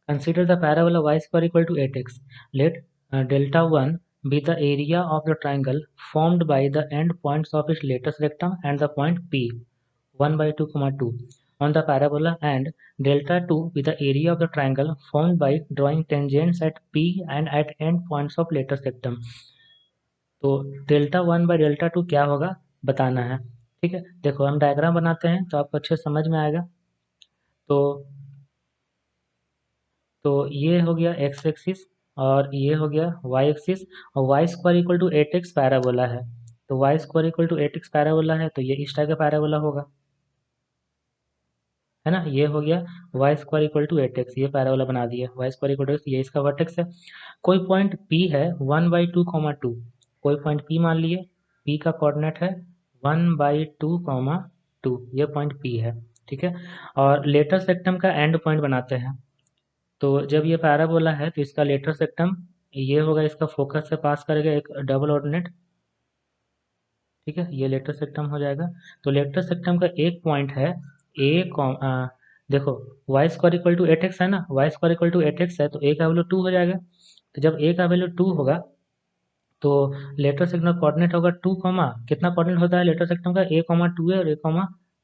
Consider the parabola y square equal to 8x. Let delta 1 be the area of the triangle formed by the end points of its latest rectum and the point P 1 by 2, 2 on the parabola, and delta 2 be the area of the triangle formed by drawing tangents at P and at end points of latest rectum. तो delta 1 by delta 2 क्या होगा बताना है। ठीक है, देखो हम diagram बनाते हैं तो आपको अच्छे समझ में आएगा। तो ये हो गया एक्स एक्सिस और ये हो गया वाई एक्सिस, और Y square equal to 8x parabola है। तो Y square equal to 8x parabola है तो ये इस टाइप का पैराबोला होगा, है ना। ये हो गया Y square equal to 8x, ये पैराबोला बना दिया। वाई स्क्वायर इक्वल टू ये इसका वर्टेक्स है। कोई पॉइंट P है 1 बाई 2, 2। कोई पॉइंट P मान लिए, P का कोऑर्डिनेट है 1 बाई 2, 2। ये पॉइंट P है, ठीक है। और लेटर सेक्टम का एंड पॉइंट बनाते हैं। तो जब ये पैराबोला है तो इसका लेटर सेक्टम ये होगा, इसका फोकस से पास करेगा एक डबल ऑर्डिनेट, ठीक है। ये लेटर सेक्टम हो जाएगा। तो लेटर सेक्टम का एक पॉइंट है ए देखो Y square equal to 8x है ना, Y square equal to 8x है तो ए का वैल्यू 2 हो जाएगा। तो जब ए का वैल्यू 2 होगा तो लेटर सेक्टम का कोऑर्डिनेट होगा 2, कितना कोऑर्डिनेट होता है लेटर सेक्टम का, a 2 है और a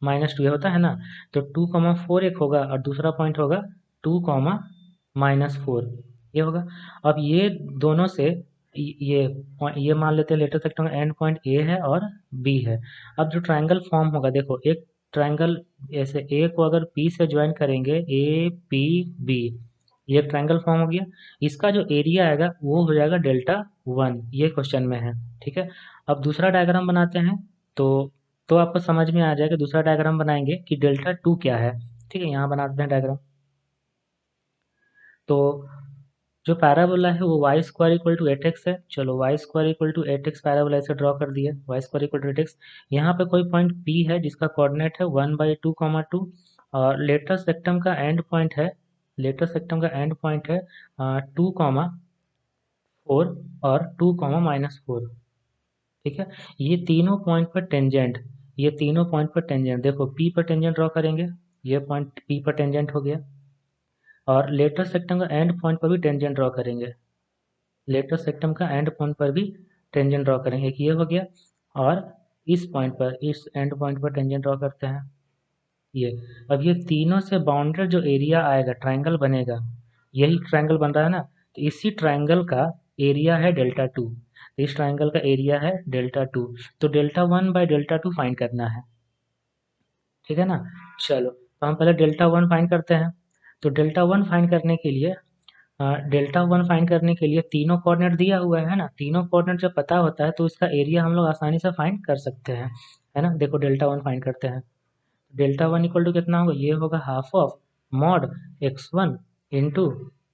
-2 होता है ना। तो 2, 4 एक होगा और दूसरा पॉइंट होगा 2, -4, ये होगा। अब ये दोनों से ये मान लेते हैं लेटर सेक्टम का एंड पॉइंट ए है और बी है। अब जो ट्रायंगल फॉर्म होगा, देखो एक ट्रायंगल ऐसे ए को अगर पी से ज्वाइन करेंगे, ए पी बी, ये एक ट्रायंगल फॉर्म हो गया। इसका जो एरिया आएगा वो हो जाएगा डेल्टा 1, ये क्वेश्चन में है, ठीक है। अब दूसरा डायग्राम बनाते हैं तो आपको समझ में आ जाएगा। दूसरा डायग्राम बनाएंगे कि डेल्टा 2 क्या है, ठीक है। यहाँ बनाते हैं डायग्राम। तो जो पैराबोला है वो Y square equal to 8x है। चलो Y square equal to 8x parabola ऐसे ड्रॉ कर दिया, Y square equal to 8x। यहाँ पे कोई पॉइंट P है जिसका कोऑर्डिनेट है 1 बाई 2, 2 और लेटर सेक्टम का एंड पॉइंट है, लेटर सेक्टम का एंड पॉइंट है 2, 4 और 2, -4, ठीक है। ये तीनों पॉइंट पर टेंजेंट, ये तीनों पॉइंट पर टेंजेंट, देखो P पर टेंजेंट ड्रॉ करेंगे, ये पॉइंट P पर टेंजेंट हो गया। और लेटर सेक्टम का एंड पॉइंट पर भी टेंजेंट ड्रॉ करेंगे, लेटर सेक्टम का एंड पॉइंट पर भी टेंजेंट ड्रॉ करेंगे, एक ये हो गया। और इस पॉइंट पर, इस एंड पॉइंट पर टेंजेंट ड्रॉ करते हैं ये। अब ये तीनों से बाउंडेड जो एरिया आएगा, ट्रायंगल बनेगा, यही ट्रायंगल बन रहा है ना, तो इसी ट्रायंगल का एरिया है डेल्टा 2। इस ट्रायंगल का एरिया है डेल्टा 2। तो डेल्टा 1 बाई डेल्टा 2 फाइंड करना है, ठीक है ना। चलो तो हम पहले डेल्टा 1 फाइंड करते हैं। तो डेल्टा 1 फाइंड करने के लिए डेल्टा 1 फाइंड करने के लिए तीनों कोऑर्डिनेट दिया हुआ है ना, तीनों कोऑर्डिनेट जब पता होता है तो इसका एरिया हम लोग आसानी से फाइंड कर सकते हैं, है ना। देखो डेल्टा 1 फाइंड करते हैं। डेल्टा 1 इक्वल टू कितना होगा, ये होगा half of mod x1 into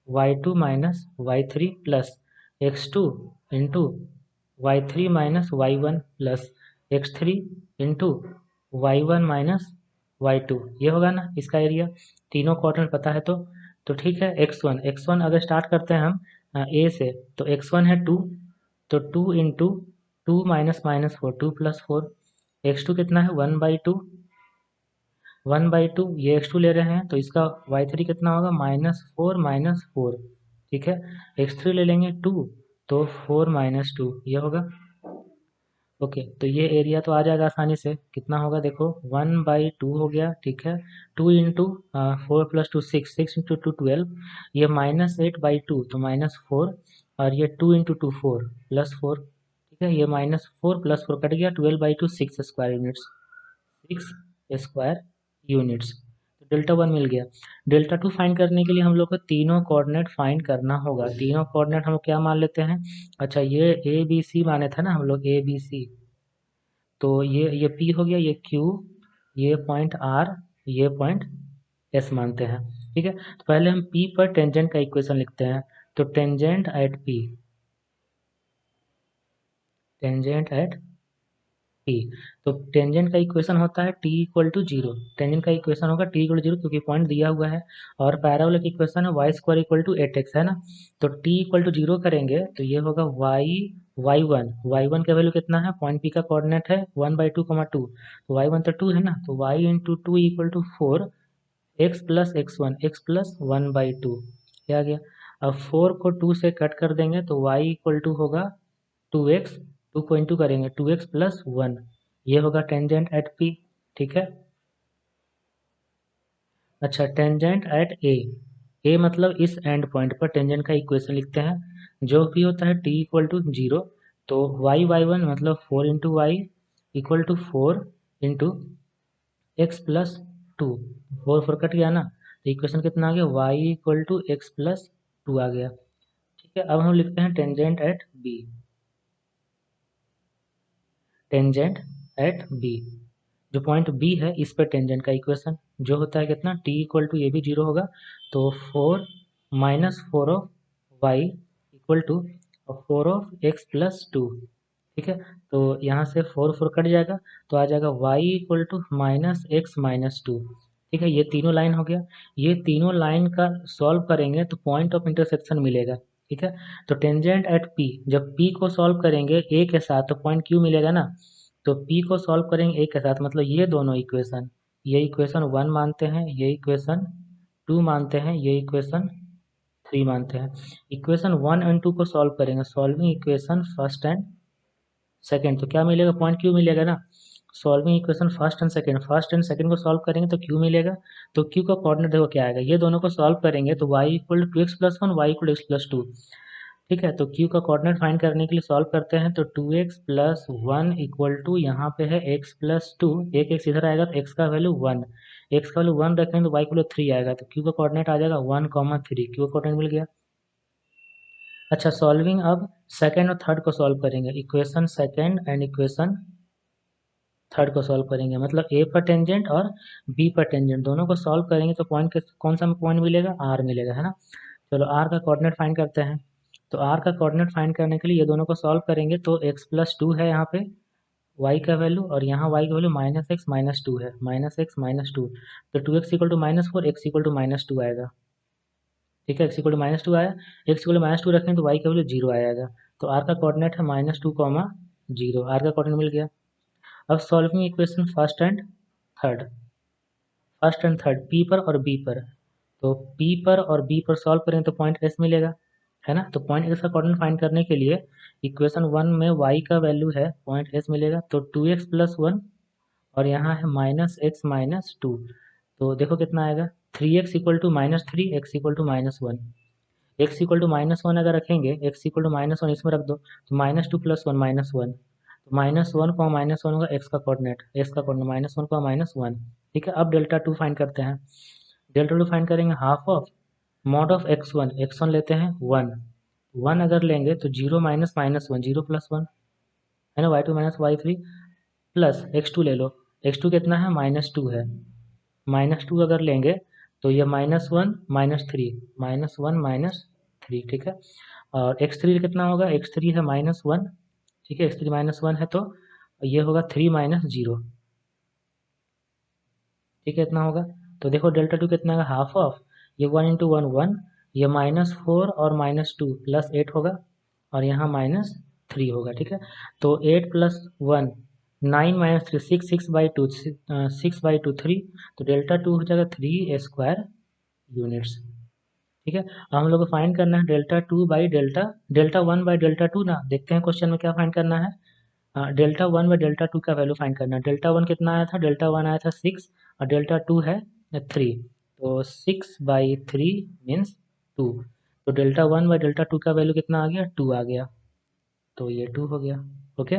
y2 minus y3 plus x2 into y3 minus y1 plus x3 into y1 minus y2, ये होगा ना इसका एरिया। तीनों कोऑर्डिनेट पता है तो ठीक है। x1 अगर स्टार्ट करते हैं हम a से, तो x1 है 2, तो 2 इंटू 2 माइनस 4, 2 प्लस 4। x2 कितना है 1 बाई 2, 1 बाई 2, ये x2 ले रहे हैं तो इसका y3 कितना होगा -4, ठीक है। x3 ले लेंगे 2, तो 4 -2, ये होगा। ओके, तो ये एरिया तो आ जाएगा आसानी से, कितना होगा देखो 1 बाई 2 हो गया, ठीक है। 2 इंटू 4 प्लस 2 6, 6 इंटू 2 12, ये -8 बाई 2 तो -4, और ये 2 इंटू 2 4 प्लस 4, ठीक है। ये -4 प्लस 4 कट गया, 12 by 2 6 square units, 6 square units. तो डेल्टा 1 मिल गया। डेल्टा 2 फाइंड करने के लिए हम लोग को तीनों कोऑर्डिनेट फाइंड करना होगा। तीनों कोऑर्डिनेट हम लोग क्या मान लेते हैं, अच्छा ये ए बी सी माने थे ना हम लोग, ए बी सी। तो ये P हो गया, ये Q, ये पॉइंट R, ये पॉइंट S मानते हैं, ठीक है। तो पहले हम P पर टेंजेंट का इक्वेशन लिखते हैं। तो tangent at P, tangent at P, तो टेंजेंट का इक्वेशन होता है T इक्वल टू 0। टेंजेंट का इक्वेशन होगा T इक्वल टू 0 क्योंकि पॉइंट दिया हुआ है। और पैराबोला की इक्वेशन है y square equal to 8x, है ना। तो T इक्वल टू 0 करेंगे तो ये होगा y1 का वैल्यू कितना है, पॉइंट P का कोऑर्डिनेट है 1 बाई 2, 2, तो y1 तो 2 है ना, तो y into 2 equal to 4, x plus 1 by 2, क्या आ गया। अब 4 को 2 से कट कर देंगे तो y इक्वल टू होगा 2x, 2 को इंटू करेंगे 2x प्लस 1, ये होगा टेंजेंट एट P, ठीक है। अच्छा, टेंजेंट एट ए मतलब इस एंड पॉइंट पर टेंजेंट का इक्वेशन लिखते हैं। जो भी होता है t इक्वल टू 0, तो y1 मतलब 4 into Y equal to 4 into X plus 2, 4 cut गया ना, तो इक्वेशन कितना आ गया, y equal to X plus 2 आ गया, ठीक है। अब हम लिखते हैं tangent at B, tangent at B, जो पॉइंट बी है इस पर टेंजेंट का इक्वेशन जो होता है कितना, t इक्वल टू ये भी 0 होगा, तो 4 minus 4 of Y equal to 4 of X plus 2, ठीक है। तो यहाँ से 4 कट जाएगा, तो आ जाएगा y equal to minus X minus 2, ठीक है। ये तीनों लाइन हो गया। ये तीनों लाइन का सॉल्व करेंगे तो पॉइंट ऑफ इंटरसेक्शन मिलेगा, ठीक है। तो टेंजेंट एट p, जब p को सॉल्व करेंगे a के साथ तो पॉइंट q मिलेगा ना, तो p को सॉल्व करेंगे a के साथ, मतलब ये दोनों इक्वेशन, ये इक्वेशन 1 मानते हैं, ये इक्वेशन 2 मानते हैं, ये इक्वेशन 3 मानते हैं। इक्वेशन 1 एंड 2 को सॉल्व करेंगे, solving equation first and second, तो क्या मिलेगा, पॉइंट क्यू मिलेगा ना। Solving equation first and second को सॉल्व करेंगे तो क्यू मिलेगा, तो क्यू का कोऑर्डिनेट देखो क्या आएगा, ये दोनों को सॉल्व करेंगे तो y equal to X plus 1, Y equal to X plus 2, ठीक है। तो क्यू का कोऑर्डिनेट फाइंड करने के लिए सॉल्व करते हैं, तो 2x प्लस 1 इक्वल टू यहाँ पे है x प्लस 2, एक एक्स इधर आएगा तो x का वैल्यू 1, x का वैल्यू 1 रखेंगे तो y इक्वल टू 3 आएगा, तो क्यू का कोऑर्डिनेट आ जाएगा 1,3, क्यू का कोऑर्डिनेट मिल गया। अच्छा, सॉल्विंग अब सेकेंड और थर्ड को सॉल्व करेंगे, equation second and equation third को सॉल्व करेंगे, मतलब ए पर टेंजेंट और बी पर टेंजेंट दोनों को सॉल्व करेंगे तो पॉइंट कौन सा पॉइंट मिलेगा, आर मिलेगा, है ना। चलो आर का कोऑर्डिनेट फाइंड करते हैं। तो आर का कोऑर्डिनेट फाइंड करने के लिए ये दोनों को सॉल्व करेंगे, तो एक्स प्लस 2 है यहाँ पे y का वैल्यू, और यहाँ y का वैल्यू माइनस एक्स माइनस 2 है, माइनस एक्स माइनस 2, तो 2x equal to minus 4, X equal to minus 2 आएगा, ठीक है। एक्स इक्वल टू माइनस 2 आया, एक्स इक्वल टू माइनस 2 रखें तो y का वैल्यू 0 आएगा, तो आर का कोऑर्डिनेट है -2, आर का कोऑर्डिनेट मिल गया। अब solving equation third first and third P पर और बी पर, तो पी पर और बी पर सॉल्व करें तो पॉइंट एस मिलेगा, है ना। तो पॉइंट एस का कोऑर्डिनेट फाइंड करने के लिए इक्वेशन 1 में y का वैल्यू है पॉइंट एस मिलेगा, तो 2x प्लस 1 और यहाँ है माइनस एक्स माइनस 2, तो देखो कितना आएगा, 3x equal to minus 3, X equal to minus 1, X equal to minus 1 अगर रखेंगे, एक्स इक्वल टू माइनस 1 इसमें रख दो, तो -2 प्लस 1 -1, तो -1 को -1 होगा एक्स का कोऑर्डिनेट, -1 को -1, ठीक है। अब डेल्टा 2 फाइंड करते हैं। डेल्टा 2 फाइंड करेंगे, half of mod of x1 लेते हैं 1, 1 अगर लेंगे तो 0 माइनस माइनस 1, 0 प्लस 1, है ना, y2 minus y3 plus x2 ले लो, x2 कितना है, -2 है, -2 अगर लेंगे तो ये -1 -1 -3, ठीक है। और x3 कितना होगा, x3 है -1, ठीक है, x3 -1 है तो ये होगा 3 माइनस 0, ठीक है, इतना होगा। तो देखो डेल्टा 2 कितना है, हाफ ऑफ ये 1 इंटू 1 1, ये -4 और -2 प्लस 8 होगा, और यहाँ -3 होगा, ठीक है। तो 8 प्लस 1 9 माइनस 3 6, 6/2 6/2 3, तो डेल्टा 2 हो जाएगा 3 स्क्वायर यूनिट्स, ठीक है। अब हम लोग को फाइंड करना है delta 2 by delta 1 by delta 2 ना, देखते हैं क्वेश्चन में क्या फाइंड करना है। डेल्टा 1 बाई डेल्टा 2 का वैल्यू फाइंड करना है। डेल्टा 1 कितना आया था, डेल्टा 1 आया था 6, और डेल्टा 2 है 3, तो 6/3 मीन्स 2, तो डेल्टा 1 बाई डेल्टा 2 का वैल्यू कितना आ गया, 2 आ गया, तो ये 2 हो गया, ओके।